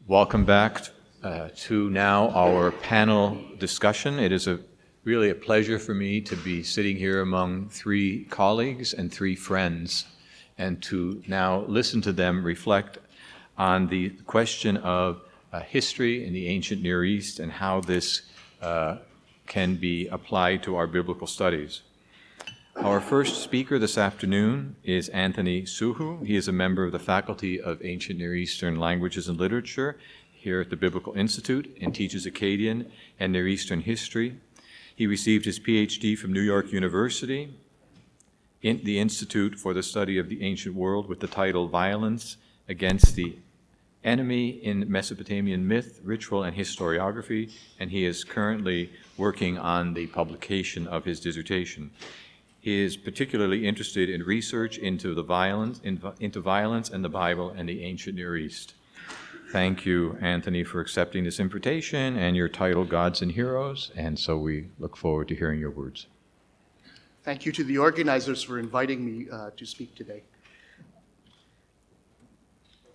Welcome back to now our panel discussion. It is really a pleasure for me to be sitting here among three colleagues and three friends and to now listen to them reflect on the question of history in the ancient Near East and how this can be applied to our biblical studies. Our first speaker this afternoon is Anthony SooHoo. He is a member of the Faculty of Ancient Near Eastern Languages and Literature here at the Biblical Institute and teaches Akkadian and Near Eastern history. He received his PhD from New York University in the Institute for the Study of the Ancient World with the title Violence Against the Enemy in Mesopotamian Myth, Ritual, and Historiography, and he is currently working on the publication of his dissertation. He is particularly interested in research into violence and the Bible and the ancient Near East. Thank you, Anthony, for accepting this invitation and your title, Gods and Heroes, and so we look forward to hearing your words. Thank you to the organizers for inviting me to speak today.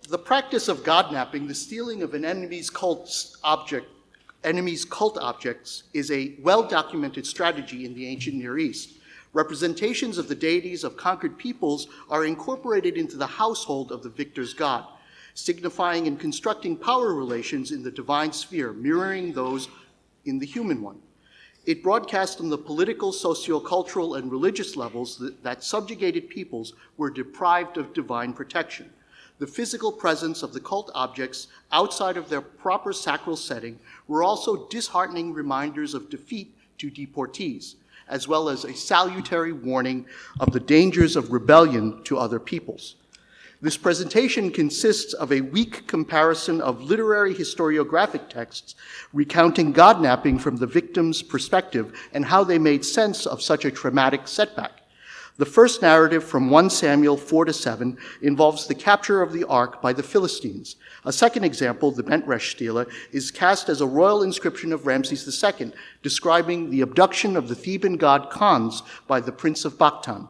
The practice of godnapping, the stealing of an enemy's cult objects, is a well-documented strategy in the ancient Near East. Representations of the deities of conquered peoples are incorporated into the household of the victor's god, signifying and constructing power relations in the divine sphere, mirroring those in the human one. It broadcast on the political, socio-cultural, and religious levels that subjugated peoples were deprived of divine protection. The physical presence of the cult objects outside of their proper sacral setting were also disheartening reminders of defeat to deportees, as well as a salutary warning of the dangers of rebellion to other peoples. This presentation consists of a weak comparison of literary historiographic texts recounting godnapping from the victim's perspective and how they made sense of such a traumatic setback. The first narrative from 1 Samuel 4-7 involves the capture of the ark by the Philistines. A second example, the Bent-Resh Stela, is cast as a royal inscription of Ramses II, describing the abduction of the Theban god Khans by the Prince of Bakhtan.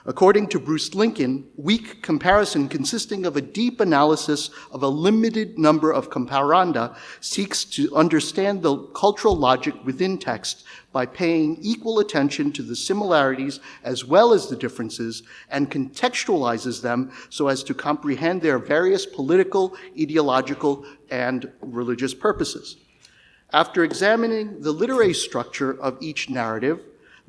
According to Bruce Lincoln, weak comparison consisting of a deep analysis of a limited number of comparanda seeks to understand the cultural logic within text by paying equal attention to the similarities as well as the differences and contextualizes them so as to comprehend their various political, ideological, and religious purposes. After examining the literary structure of each narrative,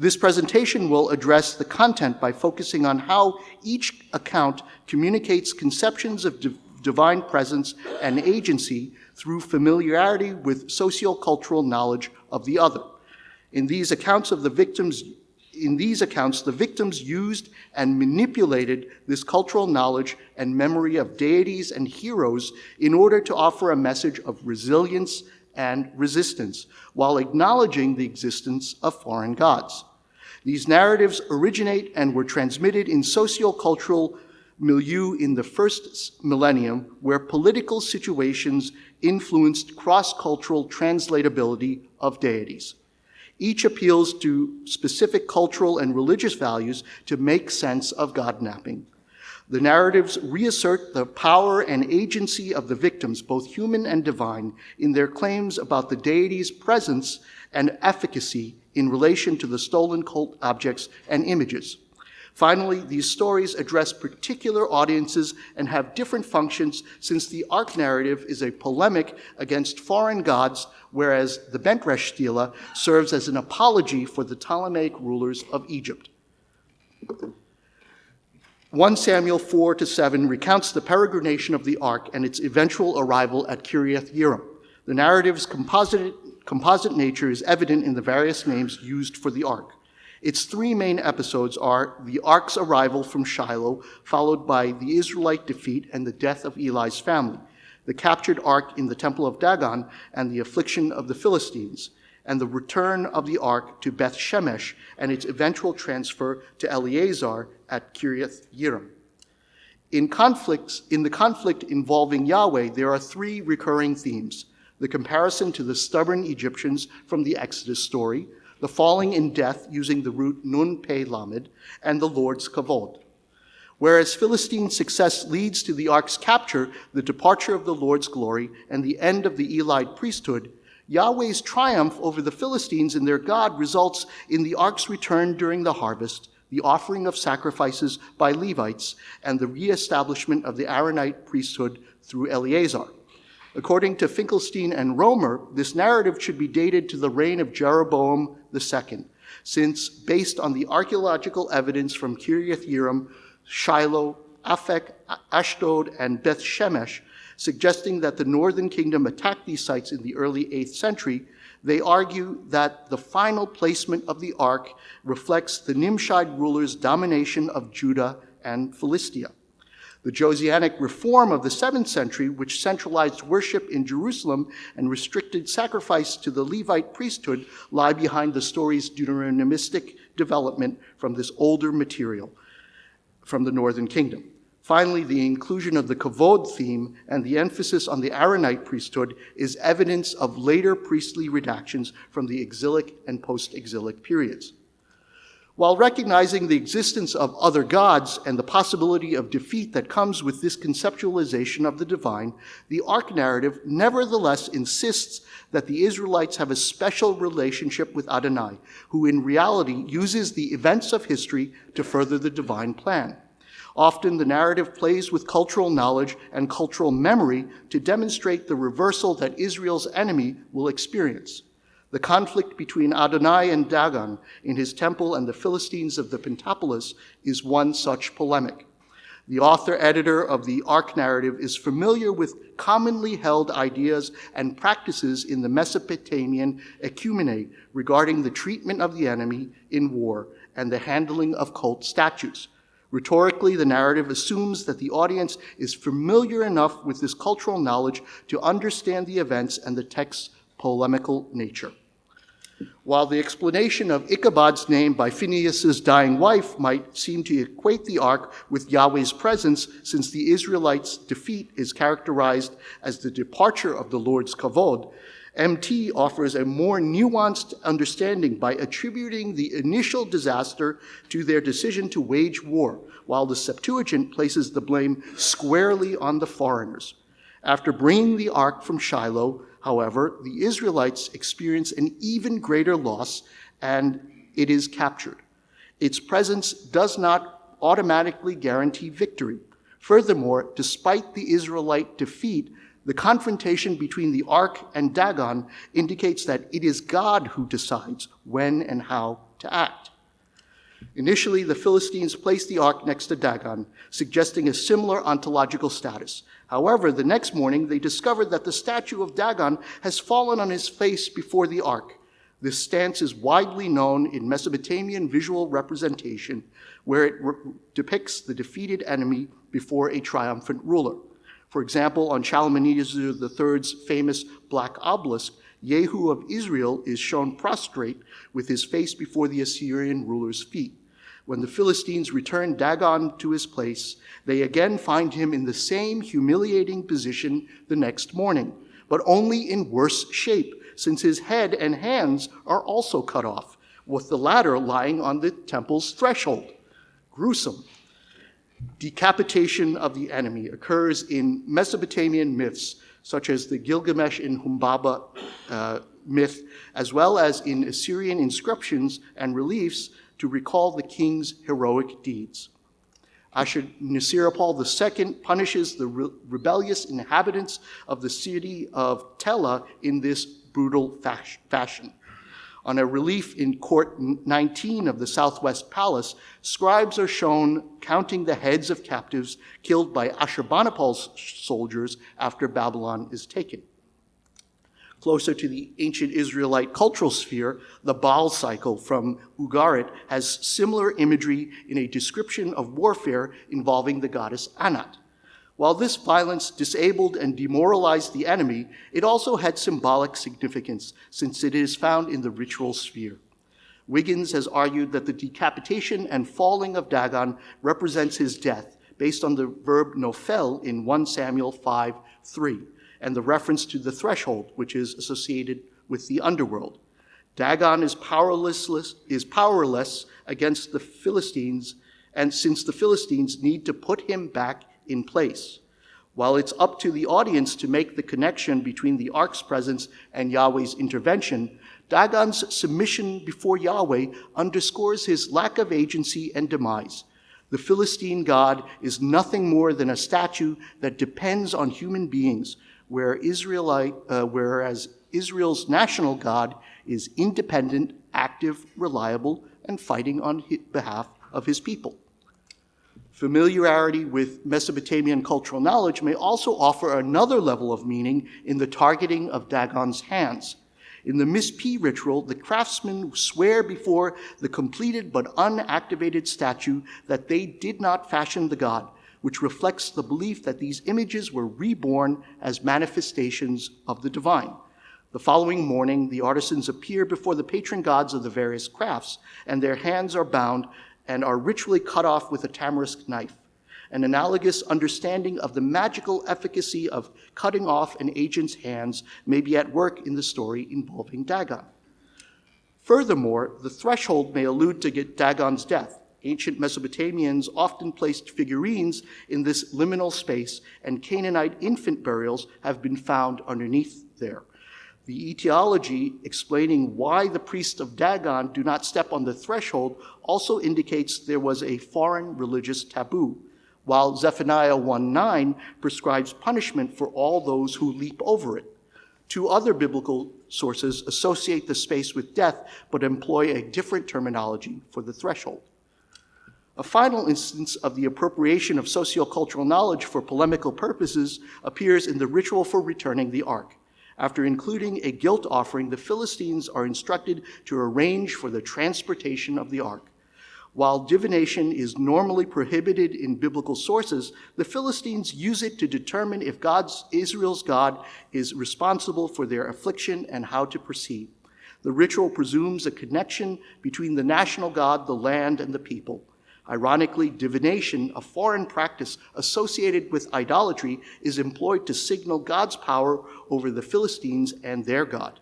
this presentation will address the content by focusing on how each account communicates conceptions of divine presence and agency through familiarity with sociocultural knowledge of the other. In these accounts, the victims used and manipulated this cultural knowledge and memory of deities and heroes in order to offer a message of resilience and resistance, while acknowledging the existence of foreign gods. These narratives originate and were transmitted in sociocultural milieu in the first millennium, where political situations influenced cross-cultural translatability of deities. Each appeals to specific cultural and religious values to make sense of godnapping. The narratives reassert the power and agency of the victims, both human and divine, in their claims about the deity's presence and efficacy in relation to the stolen cult objects and images. Finally, these stories address particular audiences and have different functions, since the Ark narrative is a polemic against foreign gods, whereas the Bent-Resh Stela serves as an apology for the Ptolemaic rulers of Egypt. 1 Samuel 4-7 recounts the peregrination of the Ark and its eventual arrival at Kiriath Yearim. The narrative's composite nature is evident in the various names used for the Ark. Its three main episodes are the Ark's arrival from Shiloh, followed by the Israelite defeat and the death of Eli's family, the captured Ark in the Temple of Dagon and the affliction of the Philistines, and the return of the Ark to Beth Shemesh and its eventual transfer to Eleazar at Kiriath Yearim. In the conflict involving Yahweh, there are three recurring themes: the comparison to the stubborn Egyptians from the Exodus story, the falling in death using the root nun pe lamed, and the Lord's kavod. Whereas Philistine success leads to the ark's capture, the departure of the Lord's glory, and the end of the Elite priesthood, Yahweh's triumph over the Philistines and their God results in the ark's return during the harvest, the offering of sacrifices by Levites, and the reestablishment of the Aaronite priesthood through Eleazar. According to Finkelstein and Romer, this narrative should be dated to the reign of Jeroboam II, since based on the archaeological evidence from Kiriath Yearim, Shiloh, Aphek, Ashdod, and Beth Shemesh, suggesting that the northern kingdom attacked these sites in the early 8th century, they argue that the final placement of the ark reflects the Nimshide rulers' domination of Judah and Philistia. The Josianic reform of the 7th century, which centralized worship in Jerusalem and restricted sacrifice to the Levite priesthood, lie behind the story's Deuteronomistic development from this older material from the northern kingdom. Finally, the inclusion of the kavod theme and the emphasis on the Aaronite priesthood is evidence of later priestly redactions from the exilic and post-exilic periods. While recognizing the existence of other gods and the possibility of defeat that comes with this conceptualization of the divine, the Ark narrative nevertheless insists that the Israelites have a special relationship with Adonai, who in reality uses the events of history to further the divine plan. Often the narrative plays with cultural knowledge and cultural memory to demonstrate the reversal that Israel's enemy will experience. The conflict between Adonai and Dagon in his temple and the Philistines of the Pentapolis is one such polemic. The author-editor of the Ark narrative is familiar with commonly held ideas and practices in the Mesopotamian ecumene regarding the treatment of the enemy in war and the handling of cult statues. Rhetorically, the narrative assumes that the audience is familiar enough with this cultural knowledge to understand the events and the text's polemical nature. While the explanation of Ichabod's name by Phinehas's dying wife might seem to equate the ark with Yahweh's presence, since the Israelites' defeat is characterized as the departure of the Lord's kavod, MT offers a more nuanced understanding by attributing the initial disaster to their decision to wage war, while the Septuagint places the blame squarely on the foreigners. After bringing the ark from Shiloh, however, the Israelites experience an even greater loss, and it is captured. Its presence does not automatically guarantee victory. Furthermore, despite the Israelite defeat, the confrontation between the ark and Dagon indicates that it is God who decides when and how to act. Initially, the Philistines placed the ark next to Dagon, suggesting a similar ontological status. However, the next morning, they discovered that the statue of Dagon has fallen on his face before the ark. This stance is widely known in Mesopotamian visual representation, where it depicts the defeated enemy before a triumphant ruler. For example, on Shalmaneser III's famous black obelisk, Yehu of Israel is shown prostrate with his face before the Assyrian ruler's feet. When the Philistines return Dagon to his place, they again find him in the same humiliating position the next morning, but only in worse shape, since his head and hands are also cut off, with the latter lying on the temple's threshold. Gruesome. Decapitation of the enemy occurs in Mesopotamian myths, such as the Gilgamesh and Humbaba myth, as well as in Assyrian inscriptions and reliefs to recall the king's heroic deeds. Ashurnasirpal II punishes the rebellious inhabitants of the city of Tela in this brutal fashion. On a relief in Court 19 of the Southwest Palace, scribes are shown counting the heads of captives killed by Ashurbanipal's soldiers after Babylon is taken. Closer to the ancient Israelite cultural sphere, the Baal cycle from Ugarit has similar imagery in a description of warfare involving the goddess Anat. While this violence disabled and demoralized the enemy, it also had symbolic significance, since it is found in the ritual sphere. Wiggins has argued that the decapitation and falling of Dagon represents his death, based on the verb nofel in 1 Samuel 5:3, and the reference to the threshold, which is associated with the underworld. Dagon is powerless against the Philistines, and since the Philistines need to put him back in place. While it's up to the audience to make the connection between the ark's presence and Yahweh's intervention, Dagon's submission before Yahweh underscores his lack of agency and demise. The Philistine god is nothing more than a statue that depends on human beings, whereas Israel's national god is independent, active, reliable, and fighting on behalf of his people. Familiarity with Mesopotamian cultural knowledge may also offer another level of meaning in the targeting of Dagon's hands. In the Mispeh ritual, the craftsmen swear before the completed but unactivated statue that they did not fashion the god, which reflects the belief that these images were reborn as manifestations of the divine. The following morning, the artisans appear before the patron gods of the various crafts, and their hands are bound and are ritually cut off with a tamarisk knife. An analogous understanding of the magical efficacy of cutting off an agent's hands may be at work in the story involving Dagon. Furthermore, the threshold may allude to Dagon's death. Ancient Mesopotamians often placed figurines in this liminal space, and Canaanite infant burials have been found underneath there. The etiology explaining why the priests of Dagon do not step on the threshold also indicates there was a foreign religious taboo, while Zephaniah 1:9 prescribes punishment for all those who leap over it. Two other biblical sources associate the space with death, but employ a different terminology for the threshold. A final instance of the appropriation of sociocultural knowledge for polemical purposes appears in the ritual for returning the ark. After including a guilt offering, the Philistines are instructed to arrange for the transportation of the ark. While divination is normally prohibited in biblical sources, the Philistines use it to determine if Israel's God is responsible for their affliction and how to proceed. The ritual presumes a connection between the national God, the land, and the people. Ironically, divination, a foreign practice associated with idolatry, is employed to signal God's power over the Philistines and their God.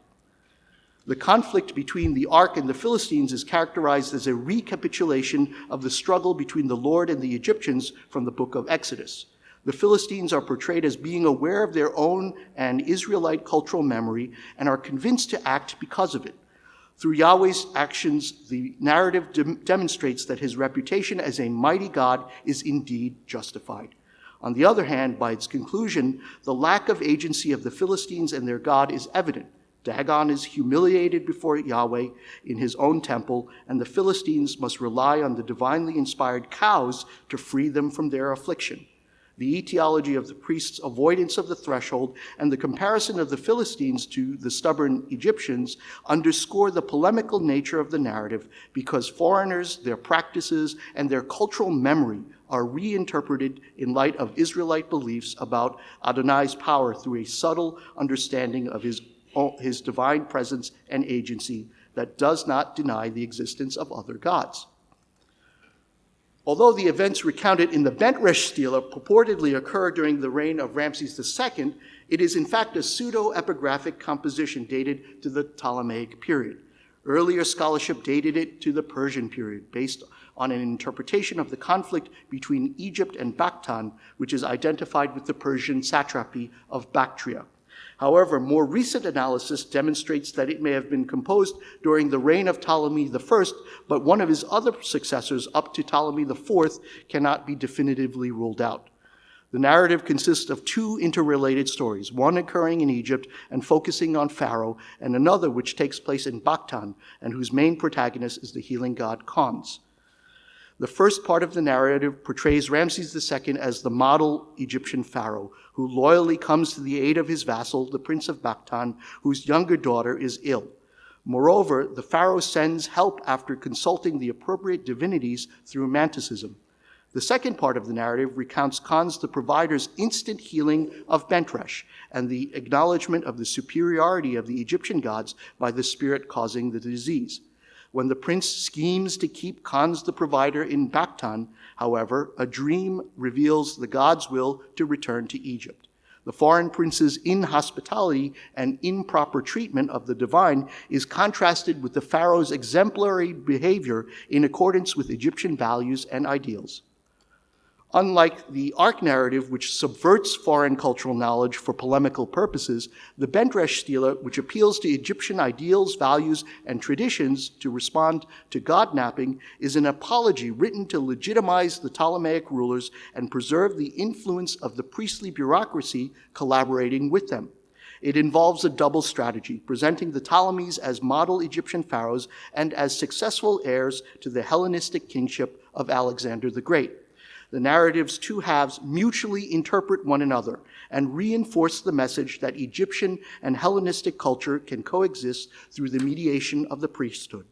The conflict between the ark and the Philistines is characterized as a recapitulation of the struggle between the Lord and the Egyptians from the book of Exodus. The Philistines are portrayed as being aware of their own and Israelite cultural memory and are convinced to act because of it. Through Yahweh's actions, the narrative demonstrates that his reputation as a mighty God is indeed justified. On the other hand, by its conclusion, the lack of agency of the Philistines and their God is evident. Dagon is humiliated before Yahweh in his own temple, and the Philistines must rely on the divinely inspired cows to free them from their affliction. The etiology of the priest's avoidance of the threshold and the comparison of the Philistines to the stubborn Egyptians underscore the polemical nature of the narrative, because foreigners, their practices, and their cultural memory are reinterpreted in light of Israelite beliefs about Adonai's power through a subtle understanding of his divine presence and agency that does not deny the existence of other gods. Although the events recounted in the Bentresh stela purportedly occur during the reign of Ramses II, it is in fact a pseudo-epigraphic composition dated to the Ptolemaic period. Earlier scholarship dated it to the Persian period, based on an interpretation of the conflict between Egypt and Bactria, which is identified with the Persian satrapy of Bactria. However, more recent analysis demonstrates that it may have been composed during the reign of Ptolemy I, but one of his other successors up to Ptolemy IV cannot be definitively ruled out. The narrative consists of two interrelated stories, one occurring in Egypt and focusing on Pharaoh, and another which takes place in Bactria and whose main protagonist is the healing god Khons. The first part of the narrative portrays Ramses II as the model Egyptian pharaoh, who loyally comes to the aid of his vassal, the prince of Bactria, whose younger daughter is ill. Moreover, the pharaoh sends help after consulting the appropriate divinities through manticism. The second part of the narrative recounts Khons the provider's instant healing of Bentresh and the acknowledgement of the superiority of the Egyptian gods by the spirit causing the disease. When the prince schemes to keep Khons the provider in Bactria, however, a dream reveals the god's will to return to Egypt. The foreign prince's inhospitality and improper treatment of the divine is contrasted with the pharaoh's exemplary behavior in accordance with Egyptian values and ideals. Unlike the Ark narrative, which subverts foreign cultural knowledge for polemical purposes, the Benresh stela, which appeals to Egyptian ideals, values, and traditions to respond to God-napping, is an apology written to legitimize the Ptolemaic rulers and preserve the influence of the priestly bureaucracy collaborating with them. It involves a double strategy, presenting the Ptolemies as model Egyptian pharaohs and as successful heirs to the Hellenistic kingship of Alexander the Great. The narrative's two halves mutually interpret one another and reinforce the message that Egyptian and Hellenistic culture can coexist through the mediation of the priesthood.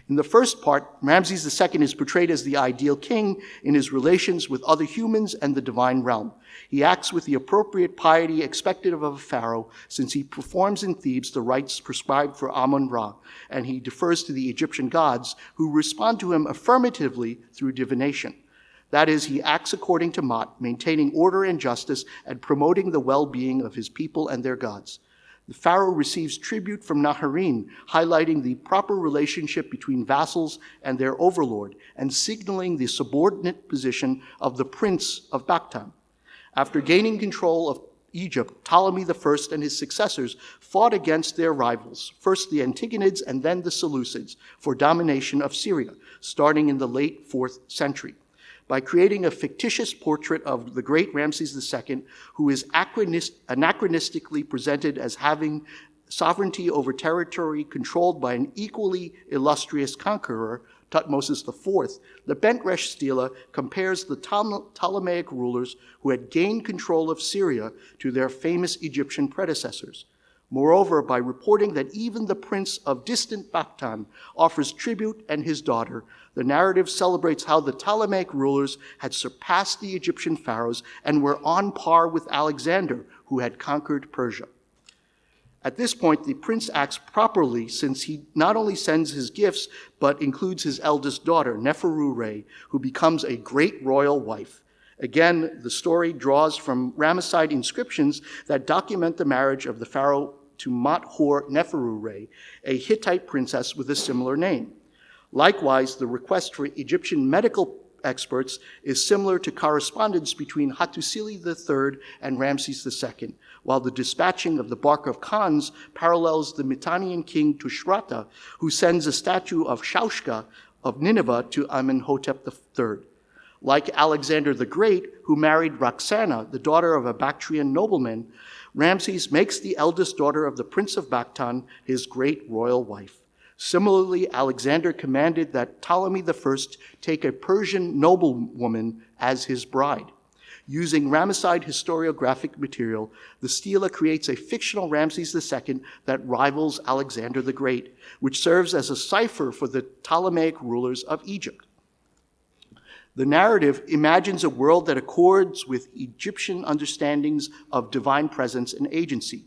In the first part, Ramses II is portrayed as the ideal king in his relations with other humans and the divine realm. He acts with the appropriate piety expected of a pharaoh, since he performs in Thebes the rites prescribed for Amun-Ra, and he defers to the Egyptian gods, who respond to him affirmatively through divination. That is, he acts according to Mot, maintaining order and justice and promoting the well-being of his people and their gods. The pharaoh receives tribute from Naharin, highlighting the proper relationship between vassals and their overlord, and signaling the subordinate position of the prince of Baktan. After gaining control of Egypt, Ptolemy I and his successors fought against their rivals, first the Antigonids and then the Seleucids, for domination of Syria, starting in the late 4th century. By creating a fictitious portrait of the great Ramses II, who is anachronistically presented as having sovereignty over territory controlled by an equally illustrious conqueror, Thutmose IV, the Benresh stela compares the Ptolemaic rulers who had gained control of Syria to their famous Egyptian predecessors. Moreover, by reporting that even the prince of distant Baktan offers tribute and his daughter, the narrative celebrates how the Ptolemaic rulers had surpassed the Egyptian pharaohs and were on par with Alexander, who had conquered Persia. At this point, the prince acts properly, since he not only sends his gifts, but includes his eldest daughter, Neferu-Re, who becomes a great royal wife. Again, the story draws from Ramesside inscriptions that document the marriage of the pharaoh to Mot-Hor Neferu-Re, a Hittite princess with a similar name. Likewise, the request for Egyptian medical experts is similar to correspondence between Hattusili III and Ramses II, while the dispatching of the Bark of Khans parallels the Mitannian king Tushratta, who sends a statue of Shaushka of Nineveh to Amenhotep III. Like Alexander the Great, who married Roxana, the daughter of a Bactrian nobleman, Ramses makes the eldest daughter of the prince of Baktan his great royal wife. Similarly, Alexander commanded that Ptolemy I take a Persian noblewoman as his bride. Using Ramesside historiographic material, the stela creates a fictional Ramses II that rivals Alexander the Great, which serves as a cipher for the Ptolemaic rulers of Egypt. The narrative imagines a world that accords with Egyptian understandings of divine presence and agency.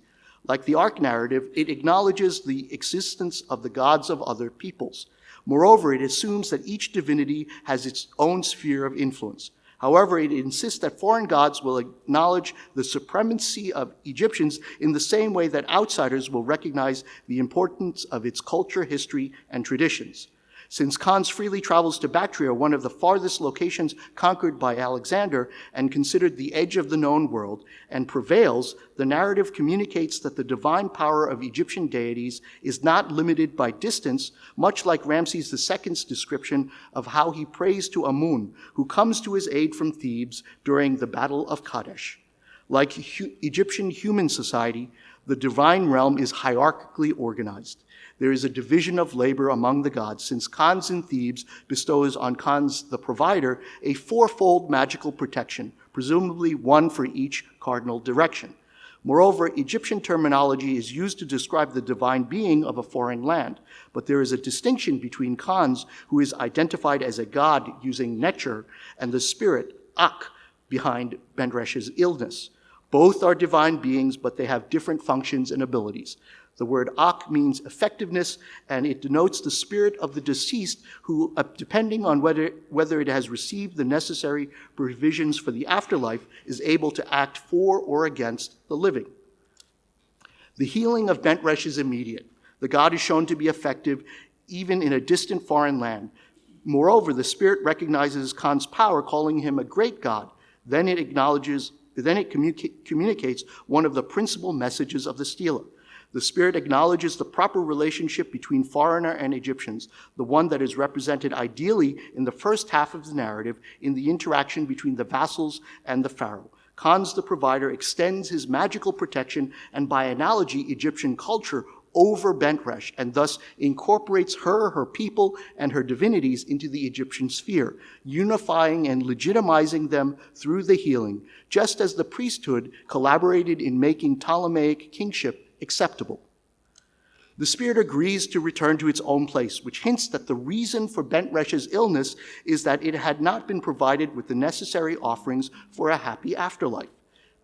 Like the Ark narrative, it acknowledges the existence of the gods of other peoples. Moreover, it assumes that each divinity has its own sphere of influence. However, it insists that foreign gods will acknowledge the supremacy of Egyptians in the same way that outsiders will recognize the importance of its culture, history, and traditions. Since Khans freely travels to Bactria, one of the farthest locations conquered by Alexander and considered the edge of the known world, and prevails, the narrative communicates that the divine power of Egyptian deities is not limited by distance, much like Ramses II's description of how he prays to Amun, who comes to his aid from Thebes during the Battle of Kadesh. Like Egyptian human society, the divine realm is hierarchically organized. There is a division of labor among the gods, since Khans in Thebes bestows on Khans the provider a fourfold magical protection, presumably one for each cardinal direction. Moreover, Egyptian terminology is used to describe the divine being of a foreign land, but there is a distinction between Khans, who is identified as a god using Necher, and the spirit, Ak, behind Benresh's illness. Both are divine beings, but they have different functions and abilities. The word Ak means effectiveness, and it denotes the spirit of the deceased who, depending on whether it has received the necessary provisions for the afterlife, is able to act for or against the living. The healing of Bent Resh is immediate. The god is shown to be effective even in a distant foreign land. Moreover, the spirit recognizes Khan's power, calling him a great god. Then it communicates one of the principal messages of the stela. The spirit acknowledges the proper relationship between foreigner and Egyptians, the one that is represented ideally in the first half of the narrative in the interaction between the vassals and the pharaoh. Khan's the provider extends his magical protection and, by analogy, Egyptian culture over Bent Resh, and thus incorporates her people, and her divinities into the Egyptian sphere, unifying and legitimizing them through the healing, just as the priesthood collaborated in making Ptolemaic kingship acceptable. The spirit agrees to return to its own place, which hints that the reason for Bent Resh's illness is that it had not been provided with the necessary offerings for a happy afterlife.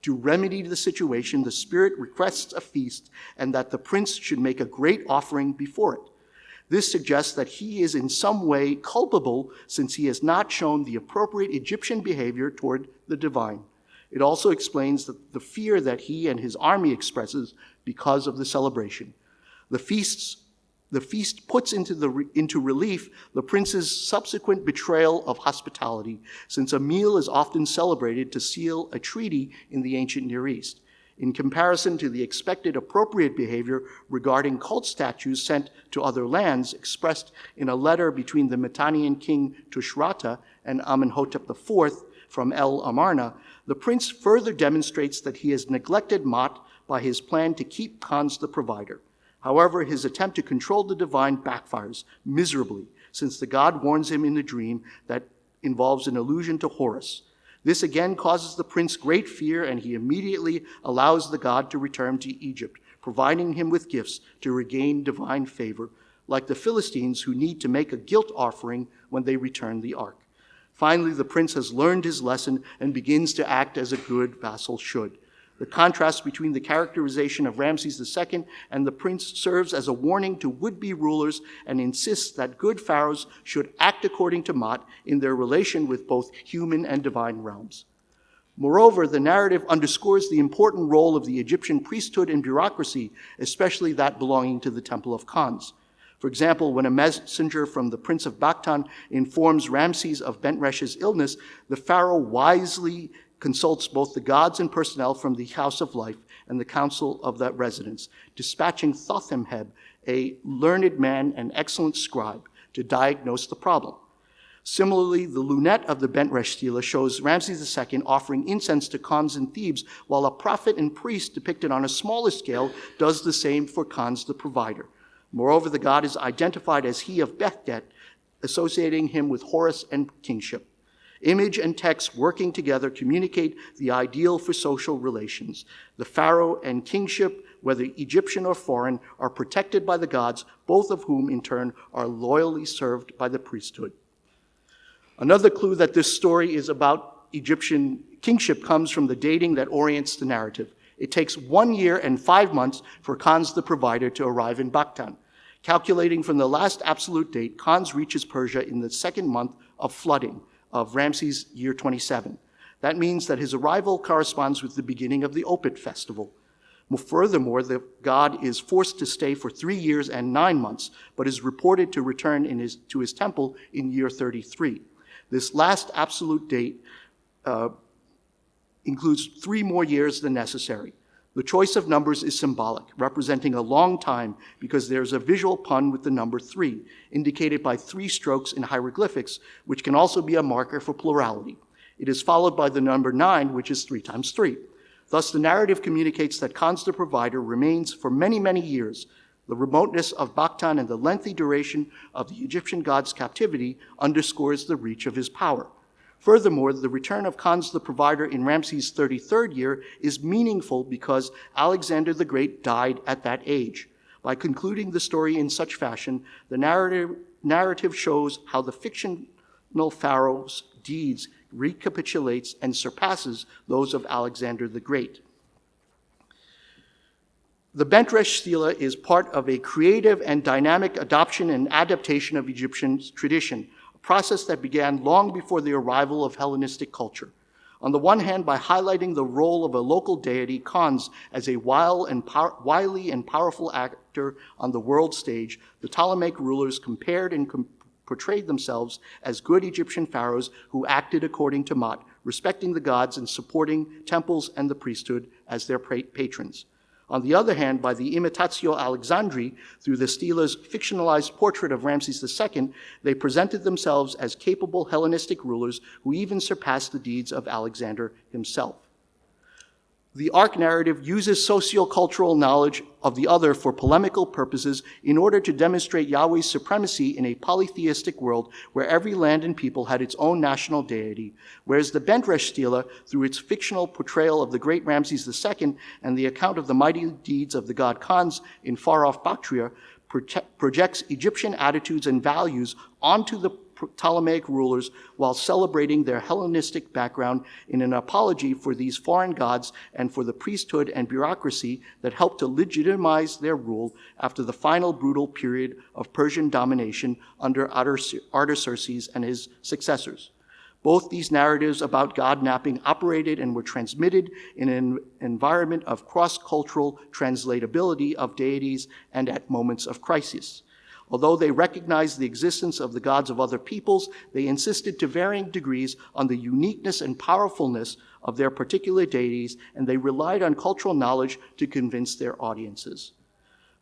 To remedy the situation, the spirit requests a feast and that the prince should make a great offering before it. This suggests that he is in some way culpable since he has not shown the appropriate Egyptian behavior toward the divine. It also explains the fear that he and his army expresses because of the celebration. The feast puts into relief the prince's subsequent betrayal of hospitality, since a meal is often celebrated to seal a treaty in the ancient Near East. In comparison to the expected appropriate behavior regarding cult statues sent to other lands, expressed in a letter between the Mitannian king Tushratta and Amenhotep IV from El Amarna, the prince further demonstrates that he has neglected Mot by his plan to keep Khan's the provider. However, his attempt to control the divine backfires miserably, since the god warns him in the dream that involves an allusion to Horus. This again causes the prince great fear, and he immediately allows the god to return to Egypt, providing him with gifts to regain divine favor, like the Philistines who need to make a guilt offering when they return the ark. Finally, the prince has learned his lesson and begins to act as a good vassal should. The contrast between the characterization of Ramses II and the prince serves as a warning to would-be rulers and insists that good pharaohs should act according to Mot in their relation with both human and divine realms. Moreover, the narrative underscores the important role of the Egyptian priesthood and bureaucracy, especially that belonging to the Temple of Khans. For example, when a messenger from the Prince of Bakhtan informs Ramses of Bent Resh's illness, the pharaoh wisely consults both the gods and personnel from the House of Life and the council of that residence, dispatching Thothemheb, a learned man and excellent scribe, to diagnose the problem. Similarly, the lunette of the Bent Resh stela shows Ramses II offering incense to Khans in Thebes, while a prophet and priest depicted on a smaller scale does the same for Khans the provider. Moreover, the god is identified as he of Behdet, associating him with Horus and kingship. Image and text working together communicate the ideal for social relations. The pharaoh and kingship, whether Egyptian or foreign, are protected by the gods, both of whom in turn are loyally served by the priesthood. Another clue that this story is about Egyptian kingship comes from the dating that orients the narrative. It takes 1 year and 5 months for Khans the provider to arrive in Bakhtan. Calculating from the last absolute date, Khans reaches Persia in the second month of flooding of Ramses' year 27. That means that his arrival corresponds with the beginning of the Opet festival. Furthermore, the god is forced to stay for 3 years and 9 months, but is reported to return to his temple in year 33. This last absolute date includes 3 more years than necessary. The choice of numbers is symbolic, representing a long time because there's a visual pun with the number 3, indicated by 3 strokes in hieroglyphics, which can also be a marker for plurality. It is followed by the number 9, which is 3 times 3. Thus, the narrative communicates that Khans the provider remains for many, many years. The remoteness of Bakhtan and the lengthy duration of the Egyptian god's captivity underscores the reach of his power. Furthermore, the return of Khans the provider in Ramses' 33rd year is meaningful because Alexander the Great died at that age. By concluding the story in such fashion, the narrative shows how the fictional pharaoh's deeds recapitulates and surpasses those of Alexander the Great. The Bentresh Stela is part of a creative and dynamic adoption and adaptation of Egyptian tradition, a process that began long before the arrival of Hellenistic culture. On the one hand, by highlighting the role of a local deity, Khans, as a wily and powerful actor on the world stage, the Ptolemaic rulers compared and portrayed themselves as good Egyptian pharaohs who acted according to Ma'at, respecting the gods and supporting temples and the priesthood as their patrons. On the other hand, by the Imitatio Alexandri, through the stela's fictionalized portrait of Ramses II, they presented themselves as capable Hellenistic rulers who even surpassed the deeds of Alexander himself. The arc narrative uses sociocultural knowledge of the other for polemical purposes in order to demonstrate Yahweh's supremacy in a polytheistic world where every land and people had its own national deity, whereas the Bentresh Stela, through its fictional portrayal of the great Ramses II and the account of the mighty deeds of the god Khans in far-off Bactria, projects Egyptian attitudes and values onto the Ptolemaic rulers while celebrating their Hellenistic background in an apology for these foreign gods and for the priesthood and bureaucracy that helped to legitimize their rule after the final brutal period of Persian domination under Artaxerxes and his successors. Both these narratives about God-napping operated and were transmitted in an environment of cross-cultural translatability of deities and at moments of crisis. Although they recognized the existence of the gods of other peoples, they insisted to varying degrees on the uniqueness and powerfulness of their particular deities, and they relied on cultural knowledge to convince their audiences.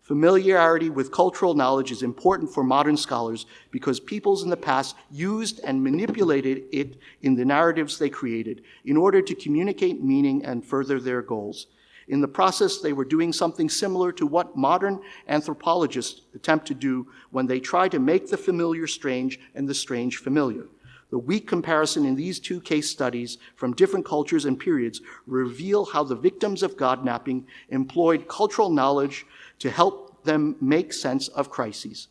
Familiarity with cultural knowledge is important for modern scholars because peoples in the past used and manipulated it in the narratives they created in order to communicate meaning and further their goals. In the process, they were doing something similar to what modern anthropologists attempt to do when they try to make the familiar strange and the strange familiar. The weak comparison in these two case studies from different cultures and periods reveal how the victims of God-napping employed cultural knowledge to help them make sense of crises.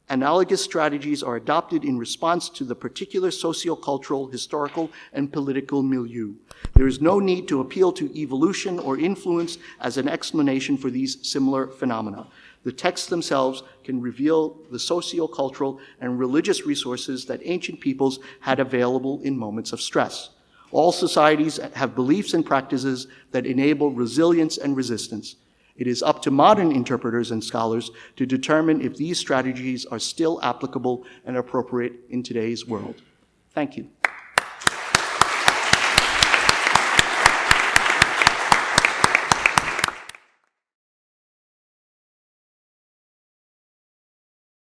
Analogous strategies are adopted in response to the particular sociocultural, historical, and political milieu. There is no need to appeal to evolution or influence as an explanation for these similar phenomena. The texts themselves can reveal the sociocultural and religious resources that ancient peoples had available in moments of stress. All societies have beliefs and practices that enable resilience and resistance. It is up to modern interpreters and scholars to determine if these strategies are still applicable and appropriate in today's world. Thank you.